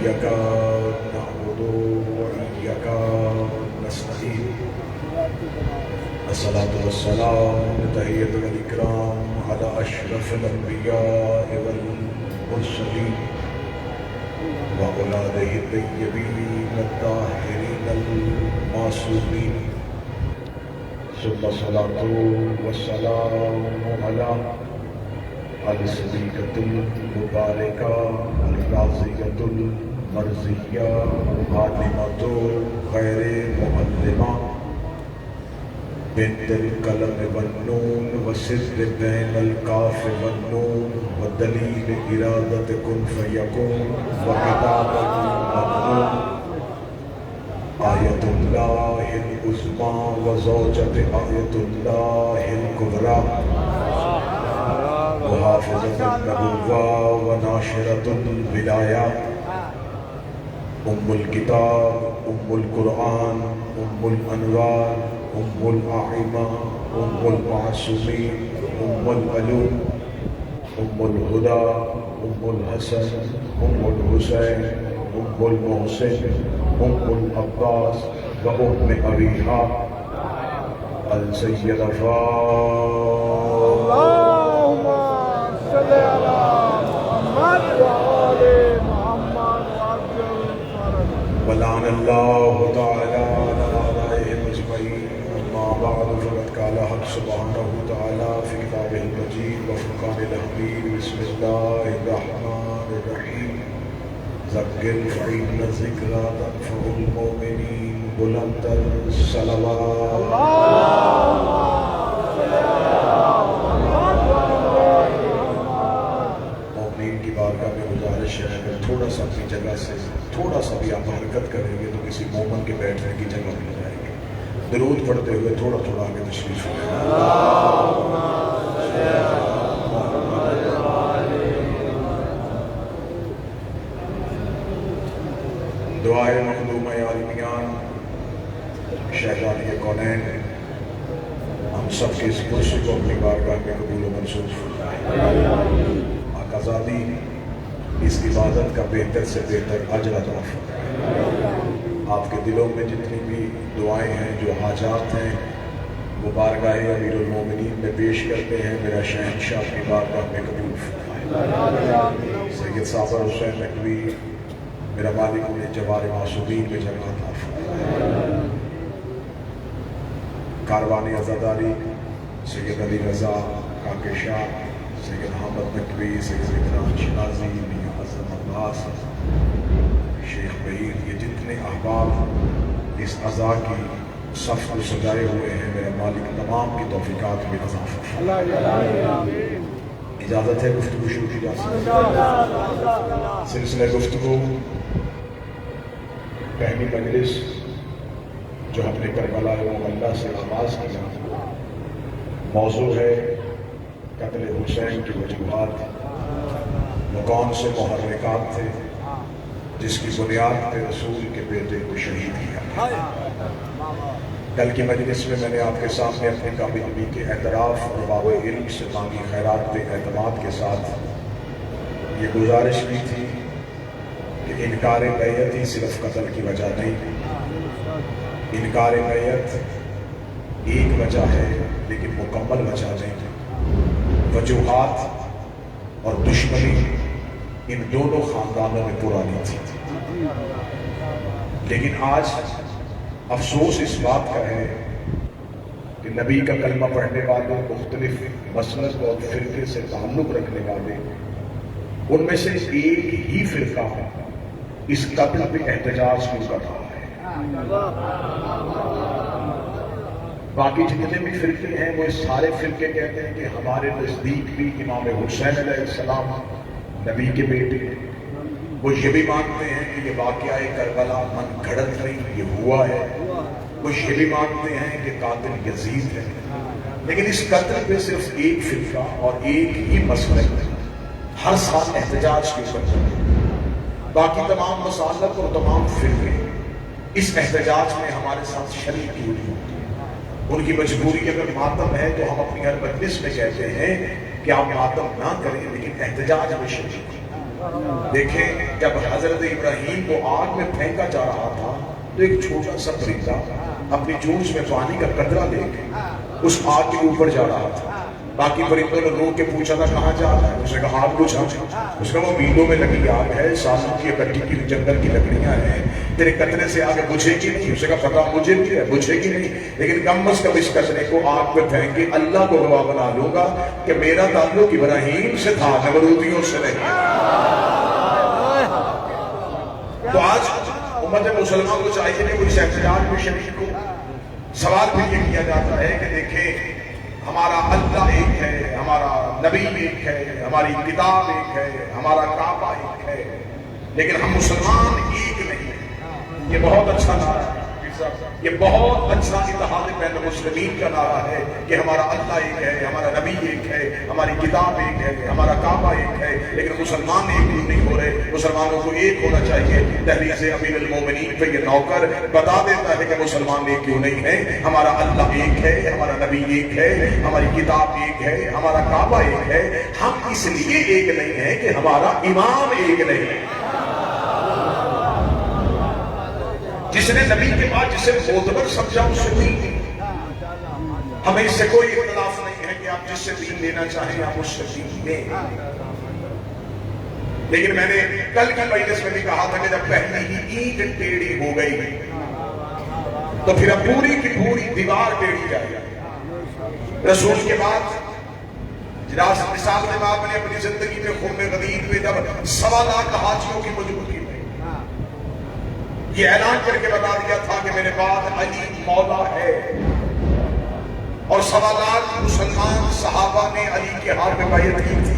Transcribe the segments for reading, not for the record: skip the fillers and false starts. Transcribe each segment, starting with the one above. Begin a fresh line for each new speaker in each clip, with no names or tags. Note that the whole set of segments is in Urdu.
إياك نعبد وإياك نستعين الصلاة والسلام تحية والإكرام على أشرف الأنبياء والمرسلين وأولاده الطيبين الطاهرين المعصومين ثم الصلاة والسلام على الصديقة المباركة الرازية المرزية عالمة غير معلمة بنت القلم والنون وسر بين الكاف والنون ودليل إرادة كن فيكون وكتابة مكنون آية الله العظمى وزوجة آية الله الكبرى وحافظة النبوة وناشرة الولايات أم الكتاب أم القرآن أم الأنوار أم الأعمى أم المعصومين أم العلوم أم الهدى أم الحسن أم الحسين أم المحسن أم العباس وأم أبيها السيدة
اللهم صل على محمد وآل محمد وعجل فرجهم
ولعن الله تعالى على أعدائهم أجمعين أما بعد فقد قال حق سبحانه وتعالى في كتابه المجيد وفرقان الحميد بسم الله الرحمن الرحيم ذكر فإن الذكرى تنفع المؤمنين بلند الصلوات
اللهم صل على محمد وآل محمد
مومنین کی بارگاہ میں گزارش ہے اگر تھوڑا سا اپنی جگہ سے تھوڑا سا بھی آپ حرکت کریں گے تو کسی مومن کے بیٹھنے کی جگہ مل جائے گی درود پڑھتے ہوئے تھوڑا تھوڑا آگے تشریف لیں دعائے مخدومہ عالمیان شہزادی کونین ہم سب کے اس کرسی کو اپنی بارگاہ میں قبول و منظور فرمائے آقازادی اس عبادت کا بہتر سے بہتر اجر عطا فرمائے آپ کے دلوں میں جتنی بھی دعائیں ہیں جو حاجات ہیں وہ بارگاہ امیر المومنین میں پیش کرتے ہیں میرا شہنشاہ اپنی بارگاہ میں قبول فرمائے سید صابر حسین نقوی میرا مالک انہیں جوار معصومین میں جگہ عطا فرمائے کاروان عزاداری سید علی رضا کاکے شاہ سید حامد نقوی سید عمران شنازی میاں حسن عباس شیخ بہیر یہ جتنے احباب اس عزا کی صف کو سجائے ہوئے ہیں میرا مالک تمام کی توفیقات میں اضافہ اجازت ہے گفتگو شروع کی جا سکتی سلسلہ گفتگو پہلی مجلس جو ہم نے کربلا اللہ سے آغاز کیا موضوع ہے قتل حسین کی وجوہات وہ کون سے محرکات تھے جس کی بنیاد پہ رسول کے بیٹے کو شہید کیا کل کی مجلس میں میں نے آپ کے سامنے اپنے کامیابی کے اعتراف اور باب علم سے مانگی خیرات پہ اعتماد کے ساتھ یہ گزارش کی تھی کہ انکار بیعت ہی صرف قتل کی وجہ نہیں انکار بیعت ایک وجہ ہے لیکن مکمل وجہ نہیں وجوہات اور دشمنی ان دونوں خاندانوں میں پرانی تھی لیکن آج افسوس اس بات کا ہے کہ نبی کا کلمہ پڑھنے والے مختلف مسلک اور فرقے سے تعلق رکھنے والے ان میں سے ایک ہی فرقہ اس قتل پہ احتجاج کیوں کر رہا ہے باقی جتنے بھی فرقے ہیں وہ سارے فرقے کہتے ہیں کہ ہمارے نزدیک بھی امام حسین علیہ السلام نبی کے بیٹے وہ یہ بھی مانتے ہیں کہ یہ واقعہ کربلا من گھڑت نہیں یہ ہوا ہے وہ یہ بھی مانتے ہیں کہ قاتل یزید ہے لیکن اس قتل پہ صرف ایک فرقہ اور ایک ہی مسلک ہر سال احتجاج کی کرتے ہیں باقی تمام مسالک اور تمام فرقے اس احتجاج میں ہمارے ساتھ شریک کی ہوئی ہوتی ہے ان کی مجبوری اگر ماتم ہے تو ہم اپنی ہر مجلس میں کہتے ہیں کہ آپ ماتم نہ کریں لیکن احتجاج میں شریک دیکھیں جب حضرت ابراہیم کو آگ میں پھینکا جا رہا تھا تو ایک چھوٹا سا پرندہ اپنی چونچ میں پانی کا قطرہ لے کے اس آگ کے اوپر جا رہا تھا. باقی پرندوں نے رو کے پوچھا تھا کہاں جا رہا ہے؟ اس نے کہا آگ بجھا. اس نے کہا وہ میلوں میں لگی آگ ہے، سالوں کی اکٹھی کی جنگل کی لکڑیاں ہیں، تیرے قطرے سے آگے بجھے گی نہیں. اس نے کہا پتا مجھے بھی ہے بجھے گی نہیں، لیکن کم از کم اس قطرے کو آگ پہ پھینک کے اللہ کو گواہ بنا لوں گا کہ میرا تعلق ابراہیم سے تھا، نمرودیوں سے نہیں. تو آج امت مسلمان کو چاہیے کہ اس احتجاج میں شریک کو سوال بھی یہ کیا جاتا ہے کہ دیکھیں ہمارا اللہ ایک ہے، ہمارا نبی ایک ہے، ہماری کتاب ایک ہے، ہمارا کعبہ ایک ہے، لیکن ہم مسلمان ایک نہیں ہیں. یہ بہت اچھا نعرہ ہے، یہ بہت اچھا اتحاد بین المسلمین کا نعرہ ہے کہ ہمارا اللہ ایک ہے، ہمارا نبی ایک ہے، ہماری کتاب ایک ہے، ہمارا کعبہ ایک ہے، لیکن مسلمان ایک نہیں ہو رہے. مسلمانوں کو ایک ہونا چاہیے. تحریض امیر المومنین پہ یہ نوکر بتا دیتا ہے کہ مسلمان ایک کیوں نہیں ہے. ہمارا اللہ ایک ہے، ہمارا نبی ایک ہے، ہماری کتاب ایک ہے، ہمارا کعبہ ایک ہے. ہم اس لیے ایک نہیں ہیں کہ ہمارا امام ایک نہیں ہے. جس نے نبی کے بعد جسے معتبر سمجھا اس سے دین نہیں. ہمیں اس سے کوئی اختلاف نہیں ہے کہ آپ جس سے دین لینا چاہیں آپ اس سے دین لیں. لیکن میں نے کل کی مجلس میں بھی کہا تھا کہ جب پہلی ہی اینٹ ٹیڑھی ہو گئی تو پھر اب پوری کی پوری دیوار ٹیڑھی جائے. رسول کے بعد مثال کے بعد میں نے اپنی زندگی میں خم غدیر میں جب 1.25 لاکھ حاجیوں کی موجودگی میں یہ اعلان کر کے بتا دیا تھا کہ میرے بعد علی مولا ہے، اور 1.25 لاکھ مسلمان صحابہ نے علی کے ہاتھ میں بیعت کی تھی.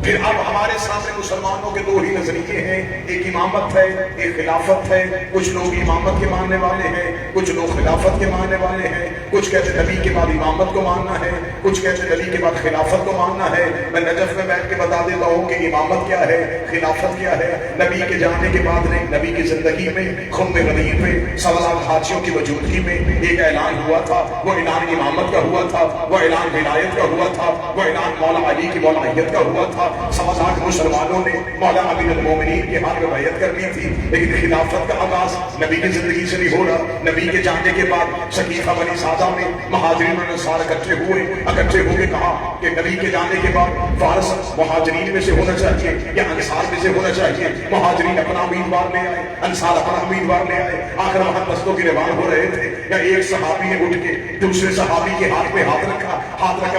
پھر اب ہمارے سامنے مسلمانوں کے 2 ہی نظریے ہیں، ایک امامت ہے ایک خلافت ہے. کچھ لوگ امامت کے ماننے والے ہیں، کچھ لوگ خلافت کے ماننے والے ہیں. کچھ کہتے نبی کے بعد امامت کو ماننا ہے، کچھ کہتے نبی کے بعد خلافت کو ماننا ہے. میں نجف میں بیٹھ کے بتا دیتا ہوں کہ امامت کیا ہے، خلافت کیا ہے. نبی کے جانے کے بعد نہیں، نبی کی زندگی میں خم غدیر میں 1.25 لاکھ حاجیوں کی موجودگی میں ایک اعلان ہوا تھا. وہ اعلان امامت کا ہوا تھا، وہ اعلان ولایت کا ہوا تھا، وہ اعلان مولا علی کی مولائیت کا ہوا تھا. 1.25 لاکھ مسلمانوں نے مولا امیر المومنین کے ہاتھ میں بیعت کر لی تھی. لیکن خلافت کا آغاز نبی کی زندگی سے نہیں ہو رہا. نبی کے جانے کے بعد سقیفہ بنی سعدہ میں مہاجرین اور انصار اکٹھے ہو کے کہا کہ نبی کے جانے کے بعد فارس مہاجرین میں سے ہونا چاہیے یا انصار میں سے ہونا چاہیے. مہاجرین اپنا امیدوار لے آئے، انصار اپنا امیدوار لے آئے. آخر وہاں دستوں کے روان ہو رہے تھے یا ایک صحابی نے اٹھ کے دوسرے صحابی کے ہاتھ میں ہاتھ رکھا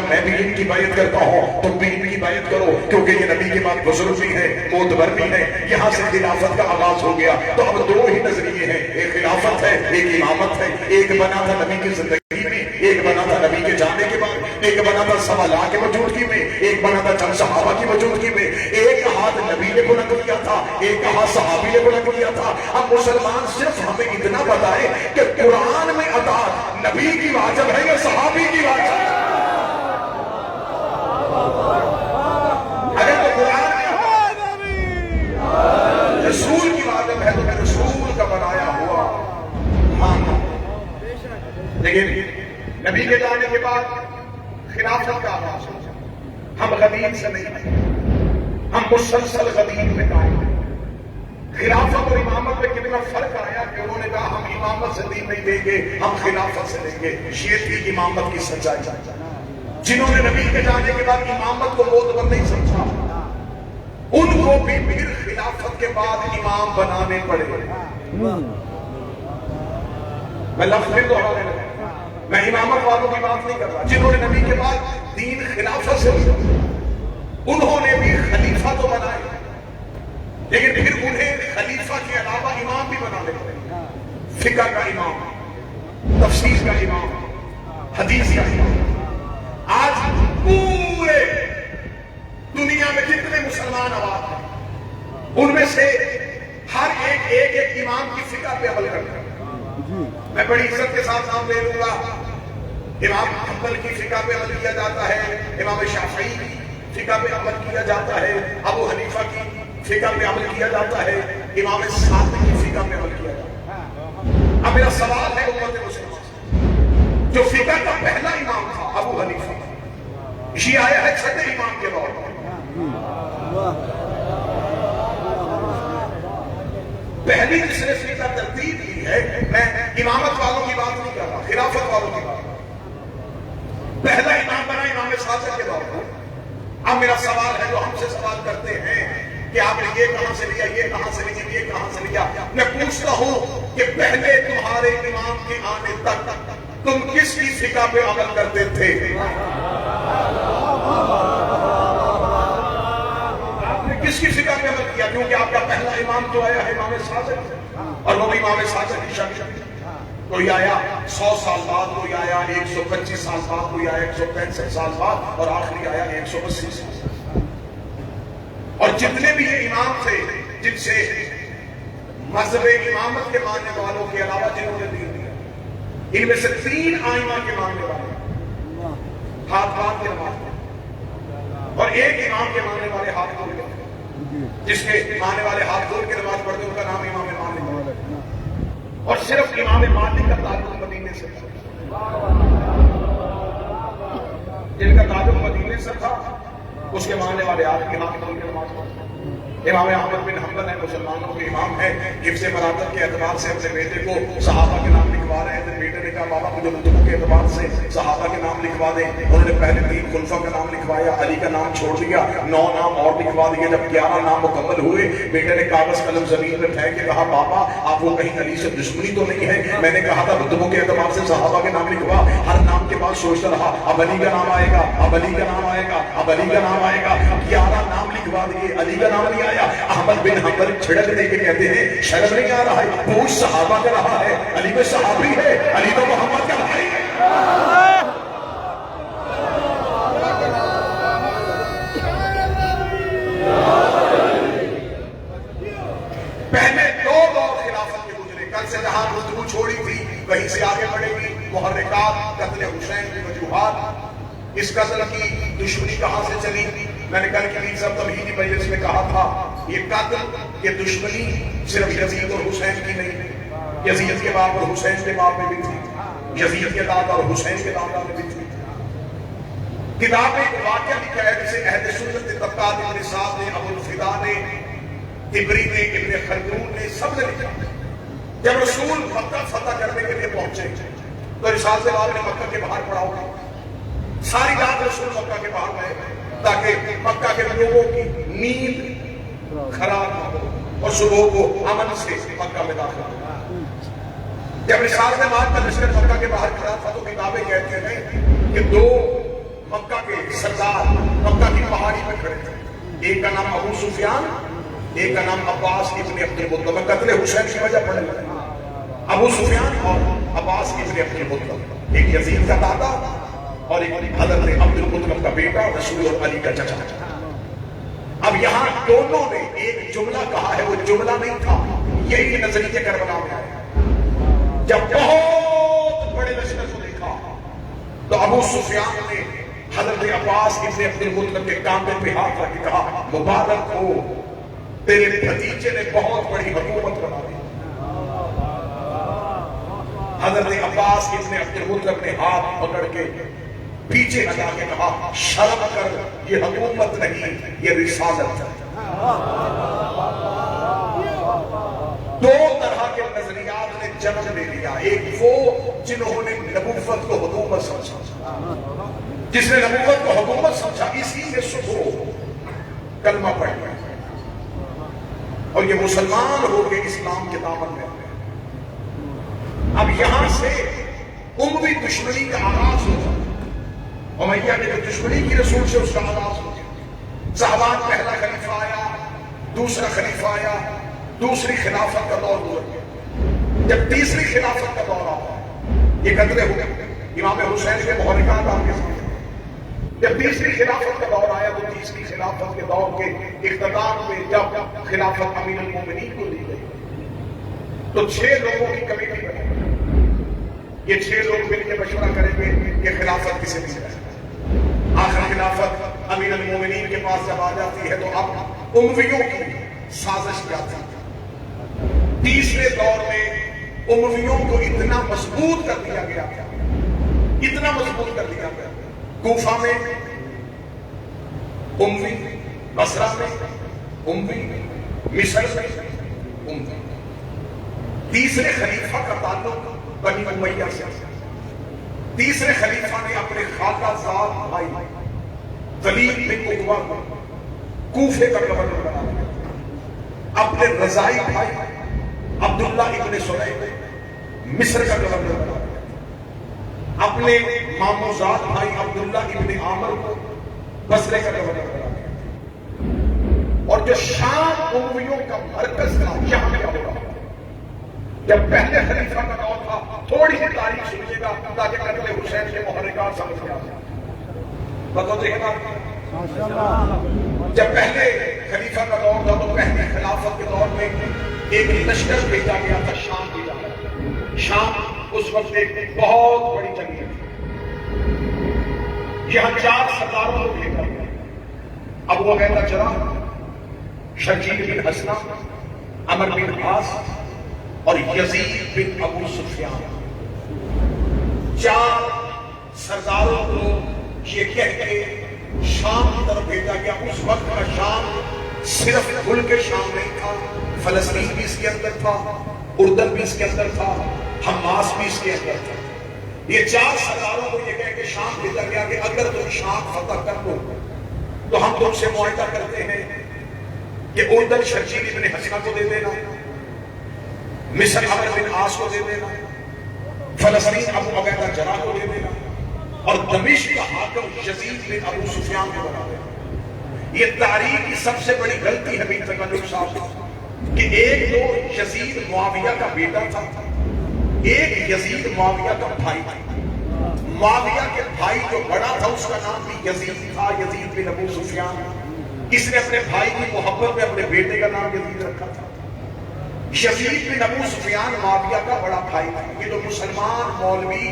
میں بھی ان کی بیعت کرتا ہوں، تم بھی ان کی بیعت کرو، کیونکہ یہ نبی کے بعد بزرگ بھی ہے، معتبر بھی ہے. یہاں سے خلافت کا آغاز ہو گیا. تو اب 2 ہی نظریے ہیں، ایک خلافت ہے ایک امامت ہے. ایک بنا تھا نبی کی زندگی میں، ایک بنا تھا نبی کے جانے کے بعد، ایک بنا تھا 1.25 لاکھ کی موجودگی میں، ایک بنا تھا چند صحابہ کی موجودگی میں. ایک ہاتھ نبی نے بلند کیا تھا، ایک ہاتھ صحابی نے بلند کیا تھا. اب مسلمان صرف ہمیں اتنا بتائے کہ قرآن میں اطاعت نبی کی واجب ہے یا صحابی کی واجب ہے. اگر تو قرآن رسول کی واجب ہے تو میں رسول کا بنایا ہوا مانتا. لیکن نبی کے جانے کے بعد خلافت کا آغاز ہو. ہم غدیر سے نہیں ہیں، ہم مسلسل غدیر میں قائم ہیں. خلافت اور امامت میں کتنا فرق آیا کہ انہوں نے کہا ہم امامت سے دین نہیں لیں گے، ہم خلافت سے لیں گے. یہ تھی امامت کی سچائی. جنہوں نے نبی کے جانے کے بعد امامت کو معتبر نہیں سمجھا ان کو بھی پھر خلافت کے بعد امام بنانے پڑے. میں لفظ بھی دہرانے لگا، میں امامت والوں کی بات نہیں کر رہا. جنہوں نے نبی کے بعد دین خلافت سے لیا انہوں نے بھی خلیفہ تو بنائے، لیکن پھر انہیں خلیفہ کے علاوہ امام بھی بنانے پڑے. فقہ کا امام، تفسیر کا امام، حدیث کا امام. آج پورے دنیا میں جتنے مسلمان آباد ہیں ان میں سے ہر ایک امام کی فقہ پہ عمل کرتا ہے. میں بڑی عزت کے ساتھ نام لے لوں گا. امام حنبل کی فقہ پہ عمل کیا جاتا ہے، امام شافعی کی فقہ پہ عمل کیا جاتا ہے، ابو حنیفہ کی فقہ پہ عمل کیا جاتا ہے، امام صادق کی فقہ پہ عمل کیا جاتا ہے. اب میرا سوال ہے امت مسلمان سے، جو فقہ کا پہلا امام تھا ابو حنیفہ، یہ آیا ہے چھٹے امام کے دور میں. پہلی جس نے فریقہ ترتیب کی ہے، میں امامت والوں کی بات نہیں کر رہا، خلافت والوں کی بات. پہلا امام بنا امام صادق کے بعد. اب میرا سوال ہے، جو ہم سے سوال کرتے ہیں کہ آپ نے یہ کہاں سے لیا، یہ کہاں سے لیا، یہ کہاں سے لیا، میں پوچھتا ہوں کہ پہلے تمہارے امام کے آنے تک تم کس کی فقہ پہ عمل کرتے تھے؟ آپ نے کس کی فقہ پہ عمل کیا؟ کیونکہ آپ کا پہلا امام جو آیا ہے امام صادق، اور وہ امام صادق کی شکل. کوئی آیا 100 سال بعد، کوئی آیا 125 سال بعد، کوئی آیا 165 سال بعد، اور آخری آیا 180 سال. اور جتنے بھی یہ امام تھے جن سے مذہب امامت کے ماننے والوں کے علاوہ جنہوں نے دین دیا، ان میں سے 3 آئمہ کے ماننے والے ہاتھ باندھ کے نماز پڑھتے، اور ایک امام کے ماننے والے ہاتھ کھول کے، جس کے ماننے والے ہاتھ کھول کے نماز پڑھتے ان کا نام امام مالک. اور صرف امام مالک کا تعلق مدینے سے تھا. جن کا تعلق مدینے سے تھا اس کے ماننے والے آپ کی ہاتھ کھول کے نماز پڑھتے. امام احمد بن حنبل ہے، مسلمانوں کے امام ہے، حفظ مراتب کے اعتبار سے اپنے بیٹے کو صحابہ کے نام لکھوا رہے ہیں. بیٹے نے کہا بابا مجھے رتبوں کے اعتبار سے صحابہ کے نام لکھوا دیں. انہوں نے پہلے 3 خلفاء کا نام لکھوایا، علی کا نام چھوڑ دیا، 9 نام اور لکھوا دیے. جب 11 نام مکمل ہوئے، بیٹے نے کاغذ قلم زمین میں پھینک کے کہا بابا آپ وہ کہیں علی سے دشمنی تو نہیں ہے؟ میں نے کہا تھا رتبوں کے اعتبار سے صحابہ کے نام لکھوا. ہر نام کے بعد سوچتا رہا اب علی کا نام آئے گا، اب علی کا نام آئے گا، اب علی کا نام آئے گا. 11 نام لکھوا دیے، علی کا نام نہیں آیا. احمد بن حنبل چھڑک دے کے کہتے ہیں شرم نہیں آ رہا ہے؟ پوچھ صحابہ کا رہا ہے، علی میں صحابی ہے، علی تو محمد کا بھائی ہے. پہلے 2 دور خلافت کے گزرے. کل سے جہاں گفتگو چھوڑی تھی وہیں سے آگے بڑھے گی. محرکات، قتل حسین کی وجوہات، اس قتل کی دشمنی کہاں سے چلی. میں نے کل کی صاحب تمہیدی مجلس میں کہا تھا یہ قتل، یہ دشمنی صرف یزید اور حسین کی نہیں، یزید کے باپ اور حسین کے باپ میں بھی تھی، یزید کے دادا اور حسین کے دادا میں بھی تھی. کتاب میں ایک واقعہ لکھا ہے جسے اہل سنت نے، طبقات ابن صاحب نے، ابو الفدا نے، تبری نے، ابن خلدون نے، سب نے لکھا. جب رسول مکہ فتح کرنے کے لیے پہنچے تو رسالت باب نے مکہ کے باہر پڑھاؤ. ساری رات رسول مکہ کے باہر گئے تاکہ مکہ کے لوگوں کی نیند خراب نہ ہو اور صبح کو امن سے مکہ میں داخل ہو. جب رسالت باب کا لشکر مکہ کے باہر کھڑا تھا تو کتابیں کہتے ہیں کہ 2 مکہ کے سردار مکہ کی پہاڑی پہ کھڑے تھے. ایک کا نام ابو سفیان، ایک کا نام عباس ابن عبد المطلب. میں قتل حسین کی وجہ پڑھنے لگا. ابو سفیان اور عباس ابن عبد المطلب، ایک یزید کا دادا اور ایک حضرت عبد المطلب کا بیٹا، رسول اور علی کا چچا. اب یہاں دونوں نے ایک جملہ کہا ہے، وہ جملہ نہیں تھا، یہی نظریہ کربلا میں آیا. جب بہت بڑے لشکر کو دیکھا تو ابو سفیان نے حضرت عباس ابن عبد المطلب کے کاندھے پہ ہاتھ رکھ کے کہا مبارک ہو، تیرے بھتیجے نے بہت بڑی حکومت بنا دی. حضرت عباس ابن عبد المطلب نے ہاتھ پکڑ کے پیچھے لگا کے کہا شرم کر، یہ حکومت نہیں یہ رسالت ہے. 2 طرح کے نظریات نے جنم لے لیا. ایک وہ جنہوں نے نبوت کو حکومت سمجھا، جس نے نبوت کو حکومت سمجھا اسی میں صبح کلمہ پڑھ گیا اور یہ مسلمان ہو کے اسلام کے دامن میں. اب یہاں سے اموی دشمنی کا آغاز ہو جاتا. امیہ نے جو دشمنی کی رسول سے اس کا آغاز ہو گیا. صحابہ پہلا خلیفہ آیا، دوسرا خلیفہ آیا، دوسری خلافت کا دور گزر گیا. جب تیسری خلافت کا دور آتا ہے یہ قتل ہو گیا امام حسین کے محرکات آگے سے. جب تیسری خلافت کا دور آیا تو تیسری خلافت کے دور کے اختتام میں جب خلافت امیر المومنین کو دی گئی تو 6 لوگوں کی کمیٹی بنی. یہ 6 لوگ مل کے مشورہ کریں گے کہ خلافت کسے دی جائے. آخر خلافت امیر المومنین کے پاس جب آ جاتی ہے تو اب امویوں کی سازش کیا تھی. تیسرے دور میں امویوں کو اتنا مضبوط کر دیا گیا، اتنا مضبوط کر دیا گیا. کوفہ میں اموی، بصرہ میں اموی، مصر میں اموی. تیسرے خلیفہ کا تعلق بنی امیہ سے، تیسرے خلیفہ نے اپنے خاکہ زاد بھائی ولید بن عقبہ کو کوفے کا گورنر بنا دیا، اپنے رضائی بھائی عبداللہ ابن سلیم مصر کا گورنر بنا دیا، اپنے ماموزاد بھائی عبداللہ ابن عامر کو بصرے کا گورنر بنا دیا، اور جو شام امویوں کا مرکز تھا یہاں کیا ہو رہا؟ جب پہلے خلیفہ کا دور تھا، تھوڑی سی تاریخ سنیے گا تاکہ قتل حسین کے محرکات سمجھ میں آ جائیں۔ جب پہلے خلیفہ کا دور تھا تو پہلی خلافت کے دور میں ایک لشکر بھیجا گیا تھا شام کی جانب۔ شام اس وقت ایک بہت بڑی جگہ تھی، یہاں 4 سرداروں کو بھیجا گیا، ابو عبیدہ جراح، شرجیل بن حسنہ، عمر بن عاص اور یزید بن ابو سفیان۔ 4 سرداروں کو یہ کہہ کے شام کی طرف بھیجا گیا۔ اس وقت کا شام صرف ملک شام نہیں تھا، فلسطین بھی اس کے اندر تھا، اردن بھی اس کے اندر تھا، حماس بھی اس کے اندر تھا۔ یہ 4 سرداروں کو یہ کہہ کے شام بھیجا گیا کہ اگر تم شام فتح کر دو تو ہم تم سے معاہدہ کرتے ہیں کہ اردن شرجیل بن حسنہ کو دے دینا، مصر عمر بن عاص کو دے دینا، فلسطین ابو عبیدہ جراح کو دے دینا، اور دمشق کا حاکم یزید بن ابو سفیان کو بنا دینا۔ یہ تاریخ کی سب سے بڑی غلطی ہے میر تغلب صاحب کہ ایک تو یزید معاویہ کا بیٹا تھا، ایک یزید معاویہ کا بھائی تھا۔ معاویہ کے بھائی جو بڑا تھا اس کا نام بھی یزید تھا، یزید بن ابو سفیان۔ اس نے اپنے بھائی کی محبت میں اپنے بیٹے کا نام یزید رکھا تھا۔ یزید بن ابو سفیان معاویہ کا بڑا بھائی تھا۔ یہ تو مسلمان مولوی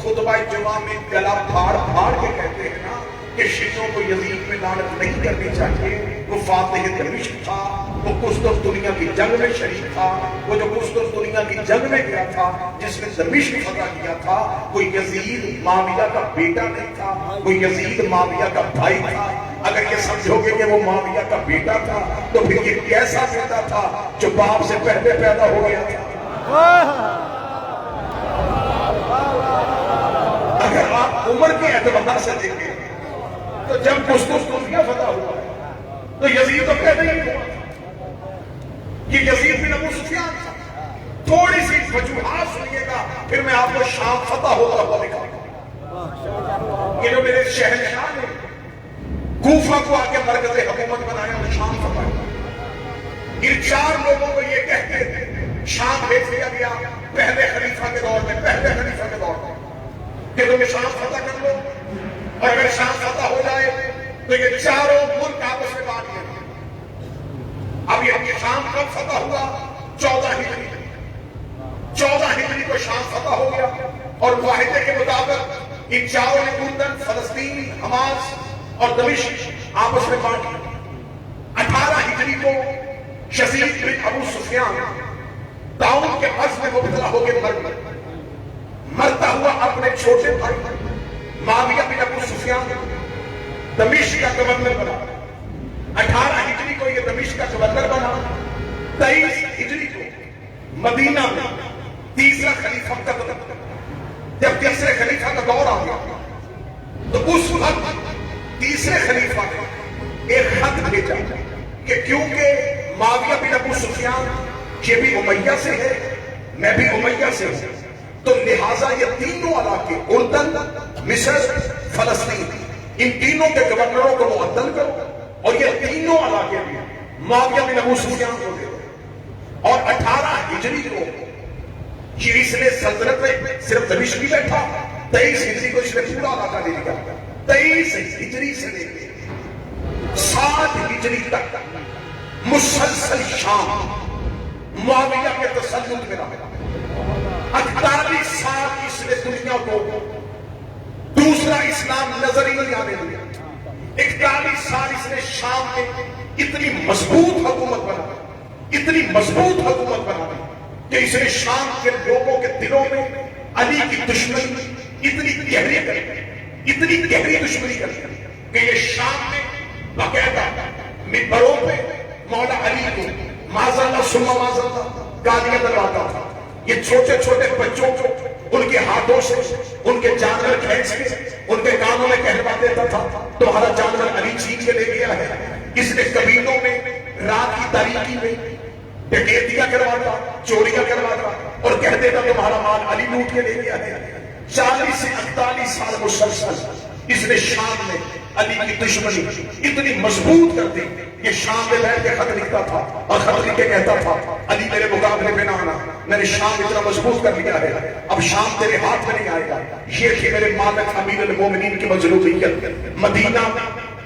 خطبہ جمعہ میں گلا پھاڑ پھاڑ کے کہتے ہیں نا کہ شیعوں کو یزید میں لعنت نہیں کرنی چاہیے، وہ فاتح دمشق تھا، وہ قسطنطنیہ دنیا کی جنگ میں شریک تھا، وہ جو قسطنطنیہ دنیا کی جنگ میں گیا تھا جس نے دمشق فتح کیا تھا، وہ یزید معاویہ کا بیٹا نہیں تھا، وہ یزید معاویہ کا بھائی تھا۔ اگر یہ سمجھو گے کہ وہ معاویہ کا بیٹا تھا تو پھر یہ کیسا بیٹا تھا جو باپ سے پہلے پیدا ہو گیا تھا؟ اگر آپ عمر کے اعتبار سے دیکھیں تو جب قسطنطنیہ فتح ہوا تو یزید تو پیدا ہی ہوا کہ یزید بن ابو سفیان تھا۔ تھوڑی سی وجوہات سنیے گا پھر میں آپ کو شام فتح ہوتا ہوا دکھاؤں گا۔ یہ جو میرے شہنشاہ نے کوفہ کو آ کے مرکز حکومت بنایا اور شام فتح ہوا، ان 4 لوگوں کو یہ کہہ کے شام بھیج دیا گیا پہلے خلیفہ کے دور میں کہ تم شام فتح کر لو، اور اگر شام فتح ہو جائے تو یہ 4 ملک آپس میں بانٹ لیں۔ اب یہ شام کب فتح ہوا؟ 14 ہجری کو شام فتح ہو گیا، اور معاہدے کے مطابق ان 4 نے اردن، فلسطین، حماس اور دمشق آپس میں بانٹ لیا۔ 18 ہجری کو یزید بن ابو سفیان طاعون کے مرض میں مبتلا ہو کے مرتا ہوا اپنے چھوٹے بھائی معاویہ بن ابو سفیان دمشق کا گورنر بنا۔ 18 ہجری کو یہ دمشق کا گورنر بنا۔ 23 ہجری کو مدینہ میں تیسرا خلیفہ کا دور، جب تیسرے خلیفہ کا دور آ گیا تو اس وقت تیسرے خلیفہ نے ایک خط بھیجا کہ کیونکہ معاویہ بن ابو سفیان یہ بھی امیہ سے ہے، میں بھی امیہ سے ہوں، تو لہٰذا یہ تینوں علاقے اردن، مصر، فلسطین، ان تینوں کے گورنروں کو معطل کرو، اور یہ تینوں علاقے بھی معاویہ بن ابو سفیان کو دے دو۔ اور 18 ہجری کو یہ اس نے سلطنت میں صرف دمشق نہیں بیٹھا، 23 ہجری کو اس نے پورا علاقہ لے لیا۔ 23 ہجری سے لے کے 7 ہجری تک مسلسل شام معاویہ کے تسلط میں رہا۔ 48 سال اس نے دنیا کو دوسرا اسلام نظر ہی نہیں آنے دیا۔ 41 سال اس نے شام میں اتنی مضبوط حکومت بنا، اتنی مضبوط حکومت بنا کہ اس نے شام کے لوگوں کے دلوں میں علی کی دشمنی اتنی گہری کر دی، اتنی گہری دشمنی کر دی کہ یہ شام میں باقاعدہ منبروں پہ مولا علی کو معاذ اللہ ثم معاذ اللہ گالیاں دلواتا تھا، یہ چھوٹے چھوٹے بچوں کو ان کے ہاتھوں سے ان کے جانور کھینچ کے ان کے کانوں میں کہلوا دیتا تھا تمہارا جانور علی چھین کے لے گیا ہے. اس نے قبیلوں میں رات کی تاریکی میں ڈکیتیاں کرواتا, چوریاں کرواتا اور کہہ دیتا تمہارا مال علی لوٹ کے لے گیا ہے. 40 سے 48 سال مسلسل اس نے شام میں علی کی دشمنی اتنی مضبوط کر دی. یہ شام میں بیٹھ کے خط لکھتا تھا اور خط لکھ کے کہتا تھا علی میرے مقابلے پہ نہ آنا, میں نے شام اتنا مضبوط کر لیا ہے, اب شام تیرے ہاتھ میں نہیں آئے گا. یہ تھی میرے مالک امیر المومنین کی مظلومیت. مدینہ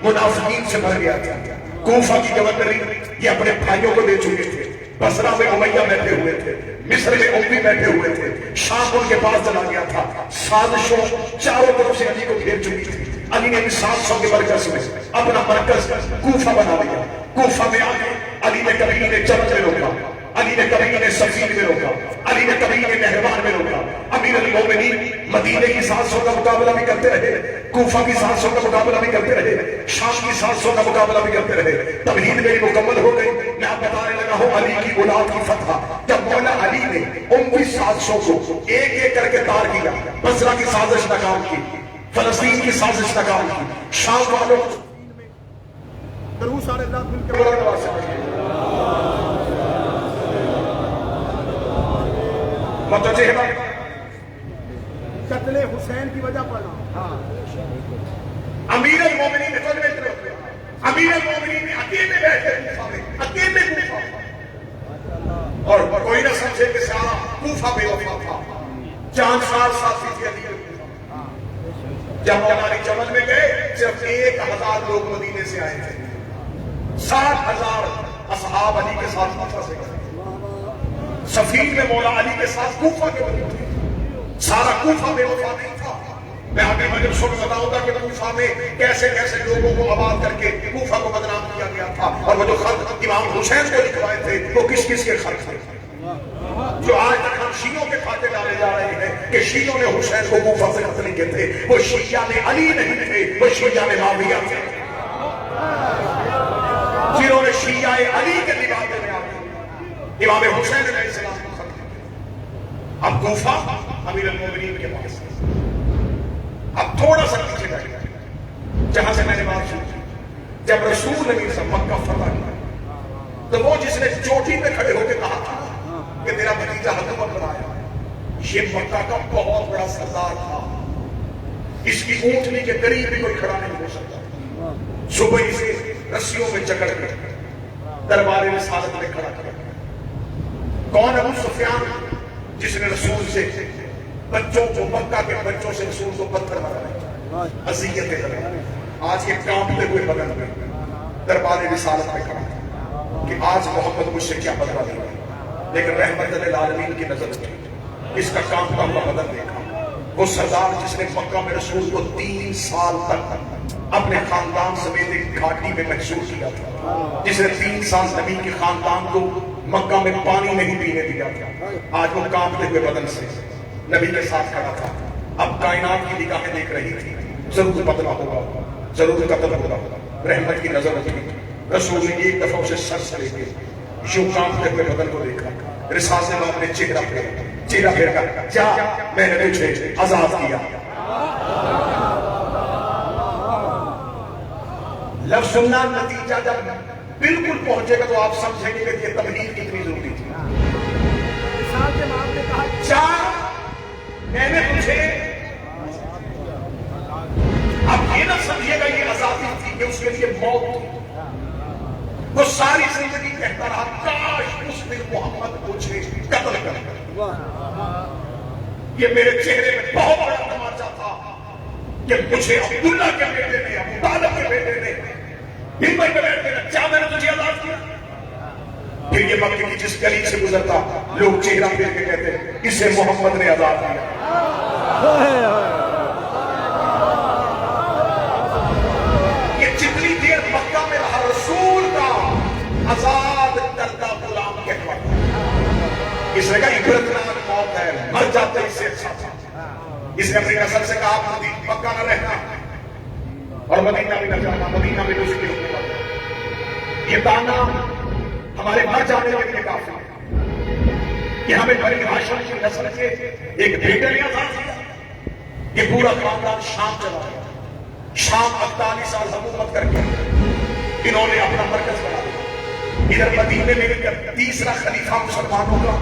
منافقین سے بھر گیا تھا. کوفہ کی گورنری یہ اپنے بھائیوں کو دے چکے تھے. بصرہ میں امیہ بیٹھے ہوئے تھے, مصر میں امی بیٹھے ہوئے تھے. شام ان کے پاس چلا گیا تھا. سازشوں چاروں طرف سے علی کو گھیر چکی تھی. علی نے 700 کے مرکز میں اپنا مرکز کوفہ بنا لیا. کوفہ میں آگے علی نے کبھی انہیں جبل میں روکا, علی نے کبھی انہیں سفیر میں روکا, علی نے کبھی انہیں نہروان میں روکا. امیر المومنین مدینے کی 700 کا مقابلہ بھی کرتے رہے, کوفہ کی 700 کا مقابلہ بھی کرتے رہے, شام کی 700 کا مقابلہ بھی کرتے رہے. تمہید میری مکمل ہو گئی. میں آپ بتانے لگا ہوں علی کی اولاد کی فتح. جب مولا علی نے ان کی 700 کو ایک ایک کر کے تار کیا, بصرہ کی سازش ناکام کی, فلسطین کی سازش ناکام کی, شام والوں درود سارے اللہ مل کے بڑا نواز سے متجہبہ
قتل حسین کی وجہ پر
امیر المومنین امیر المومنین اکیلے بیٹھے کوفہ میں, اکیلے کوفہ میں, اور کوئی نہ سمجھے کہ سارا کوفہ بے وفا تھا. 4 سال ساتھی تھے علی. جب مولا علی جبل میں گئے صرف 1000 لوگ مدینے سے آئے تھے. 60,000 اصحاب علی کے ساتھ کوفہ سے گئے. سفیر میں مولا علی کے ساتھ کوفہ کے بندے تھے. سارا کوفہ بے وفا نہیں تھا. میں آگے مجھے سن بتاؤں گا کہ کوفہ میں کیسے کیسے لوگوں کو آباد کر کے کوفہ کو بدنام کیا گیا تھا. اور وہ جو خط امام حسین کو لکھوائے تھے وہ کس کس کے خط تھے جو آج تک ہم شیعوں کے کھاتے ڈالے جا رہے ہیں کہ شیعوں نے حسین کو کوفہ سے قتل کیے تھے. وہ شیعہ نے علی نہیں تھے, وہ شیعہ نے معاویہ تھے, جنہوں نے شیعہ علی کے لبادے میں آتے امام حسین علیہ السلام کو ختم کیا. اب کوفہ امیر المومنین کے پاس. اب تھوڑا سا پیچھے بیٹھ گئے جہاں سے میں نے بات سنی. جب رسول نبی سے مکہ فتح کیا تو وہ جس نے چوٹی پہ کھڑے ہو کے کہا تھا کہ تیرا بھتیجا حکومت بنایا, یہ مکہ کا بہت بڑا سردار تھا. اس کی اونٹنی کے قریب بھی کوئی کھڑا نہیں ہو سکتا. صبح سے رسیوں میں جکڑ کے دربار رسالت میں کھڑا کیا. کون ابو سفیان جس نے رسول سے بچوں کو, مکہ کے بچوں سے رسول کو پتھر مارا, اذیتیں کرے. آج یہ کانپتے ہوئے بدن میں دربار رسالت میں کھڑا کہ آج محمد مجھ سے کیا بدلہ لے گا. لیکن رحمت للعالمین کی نظر تھی, اس کا کانپتا ہوا بدن دیکھا. وہ سردار جس نے مکہ میں رسول کو 3 سال تک اپنے خاندان سمیت ایک گھاٹی میں محسوس کیا تھا, جس نے 3 سال نبی کے خاندان کو مکہ میں پانی نہیں پینے دیا تھا, آج وہ کانپتے ہوئے بدن سے نبی کے ساتھ کھڑا تھا. اب کائنات کی نگاہیں دیکھ رہی تھی, ضرور بدلہ ہوگا, ضرور قتل ہوگا. رحمت کی نظر تھی. رسول نے ایک دفعہ اسے سر سے لے کے یوں کانپتے ہوئے بدن کو دیکھا. رسالت میں اپنے چہرہ پھیر کر جا, میں نے تجھے آزاد کیا. لفظ سننا نتیجہ جب بالکل پہنچے گا تو آپ سمجھیں گے کہ یہ تبلیغ کتنی ضروری تھی.
مثال کے بعد نے کہا
جا, میں نے تجھے. اب یہ نہ سمجھیے گا یہ آزادی تھی کہ اس کے لیے موت تھی. وہ ساری زندگی کہتا رہا کاش اس دن محمد مجھے قتل کر دے. یہ میرے چہرے میں بہت بڑا تماچا تھا کہ مجھے عبداللہ کے بیٹے نے, ابو طالب کے بیٹے نے ہمت میں بیٹھ کے کیا میں نے تجھے آزاد کیا. پھر یہ مکے کی جس گلی سے گزرتا لوگ چہرہ پھیر کے کہتے اسے محمد نے آزاد کیا. یہ جتنی دیر مکہ میں رہا رسول کا آزاد کردہ غلام کہلاتا. اس نے کہا عبرتناک موت ہے, مر جاتے اس سے اچھا تھا. اس نے اپنی نسل سے کہا مکہ نہ رہنا اور مدینہ بھی نہ جانا, مدینہ میں دوسری کی حکومت. یہ دانا ہمارے مر جانے کے لیے کافی ہے. کہ ہمیں بنی ہاشم کی نسل کے ایک بیٹے نے آزاد کیا. یہ پورا خاندان شام چلا گیا. شام 48 سال حکومت کر کے انہوں نے اپنا مرکز بنا دیا. ادھر مدینے میں تیسرا خلیفہ مسلمانوں کا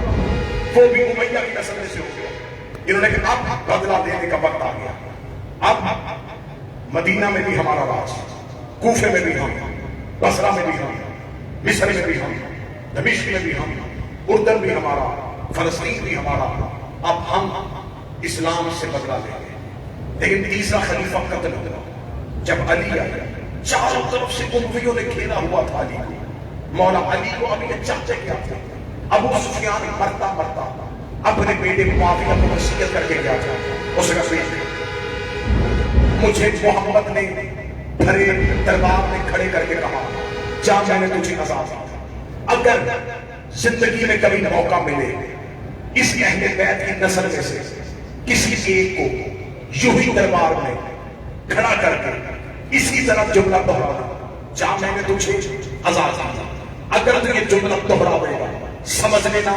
وہ بھی امیہ کی نسل میں سے ہو گیا. انہوں نے کہا اب بدلہ دینے کا وقت آ گیا. اب مدینہ میں بھی ہمارا راج، کوفے میں بھی ہم، بصرہ میں بھی ہم، مصر میں بھی ہم، دمشق میں بھی ہم، اردن بھی ہمارا، فلسطین بھی ہمارا. اب ہم اسلام سے بدلہ لیں گے. لیکن تیسرا خلیفہ قتل ہو گیا. جب علی آیا، چاروں طرف سے امویوں نے گھیرا ہوا تھا علی کو. مولا علی کو ابھی چاہتے کیا تھے. ابو سفیان مرتا مرتا اپنے بیٹے معاویہ کو وصیت کر کے گیا تھا. اس نے کہا مجھے محمد نے بھرے دربار میں کھڑے کر کے کہا جا میں نے تجھے آزاد کیا. اگر زندگی میں کبھی موقع ملے اس اہل بیت کی نسل میں سے کسی ایک کو یوں ہی دربار میں کھڑا کر کے اسی طرح جملہ دہرانا جا میں نے تجھے آزاد کیا. اگر تو یہ جملہ دہراوے گا سمجھ لینا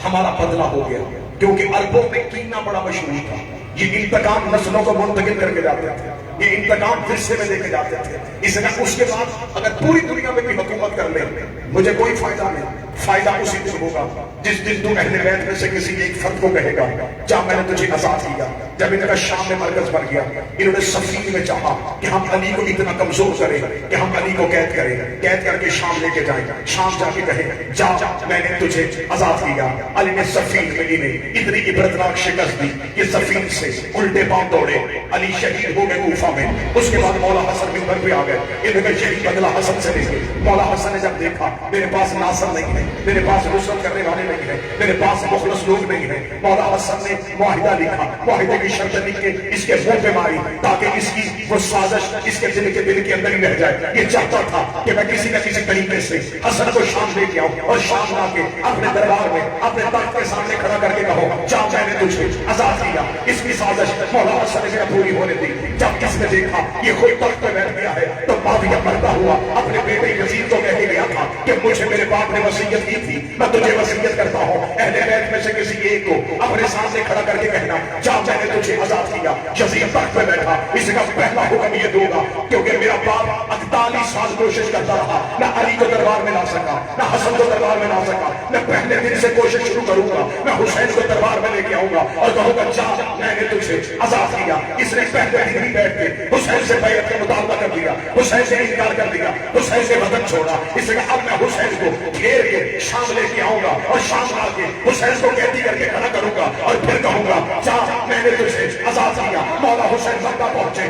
ہمارا بدلہ ہو گیا. کیونکہ عربوں میں کینہ بڑا مشہور تھا. یہ انتقام نسلوں کو منتقل کر کے جاتے تھے. یہ انتقام ورثے میں لے کے جاتے تھے. اس کے بعد اگر پوری دنیا میں بھی حکومت کر لیں مجھے کوئی فائدہ نہیں. فائدہ اسی دن ہوگا جس دن تم اہل بیت میں سے کسی ایک فرد کو کہے گا جا میں نے تجھے آزاد کیا. جب ان کا شام میں مرکز بن گیا انہوں نے صفین میں چاہا کہ ہم علی کو اتنا کمزور کریں کہ ہم علی کو قید کریں، قید کر کے شام لے کے جائیں. شام جا کے کہیں جا میں نے تجھے آزاد کیا. علی نے صفین میں انہیں اتنی عبرتناک شکست دی کہ صفین سے الٹے پاؤں دوڑے. علی شہید ہو گئے کوفہ میں. اس کے بعد مولا حسن منبر پہ آ گئے. انہوں نے یہی بدلہ حسن سے لے گئے. مولا حسن نے جب دیکھا میرے پاس ناصر نہیں ہے، میرے پاس نصرت کرنے والے نہیں ہیں، میرے پاس مخلص لوگ نہیں ہیں. مولا حسن نے معاہدہ لکھا. معاہدے کی شرط لکھ کے اس کے منہ پہ ماری تاکہ اس کی وہ سازش اس کے دل کے اندر ہی رہ جائے. یہ چاہتا تھا کہ میں کسی نہ کسی طریقے سے حسن کو شام لے کے آؤں اور شام لا کے اپنے دربار میں اپنے تخت کے سامنے کھڑا کر کے کہو جا میں نے تجھے آزاد کیا. اس کی سازش مولا حسن نے پوری ہونے دی. جب کس نے دیکھا یہ خود تخت پہ بیٹھ گیا ہے تو معاویہ مرتا ہوا اپنے بیٹے یزید کو کہہ کے گیا تھا کہ مجھے میرے باپ نے وصیت کی تھی، میں تجھے وصیت کرتا ہوں اہل بیت میں سے کسی ایک کو اپنے سامنے کھڑا کر کے کہنا جا میں نے تجھے آزاد کیا. یزید تخت پہ بیٹھا. اس کا پہلا حکم یہ دوں گا کیونکہ میرا باپ 48 سال کوشش کرتا رہا، نہ علی کو دربار میں لا سکا، نہ حسن کو دربار میں لا سکا. میں پہلے دن سے کوشش شروع کروں گا، میں حسین کو دربار میں لے کے آؤں گا اور کہوں گا جا میں نے تجھے آزاد کیا. اس نے پہلے دن ہی بیٹھ کے حسین سے بیعت کا مطالبہ کر دیا، حسین سے انکار کر دیا، حسین سے وطن چھوڑا. اس نے اب میں حسین کو گھیر کے شام لے کے آؤں گا اور شام لا کے حسین کو قیدی کر کے کھڑا کروں گا اور پھر کہوں گا جا میں نے تجھے آزاد کیا. مولا حسین مکہ پہنچے.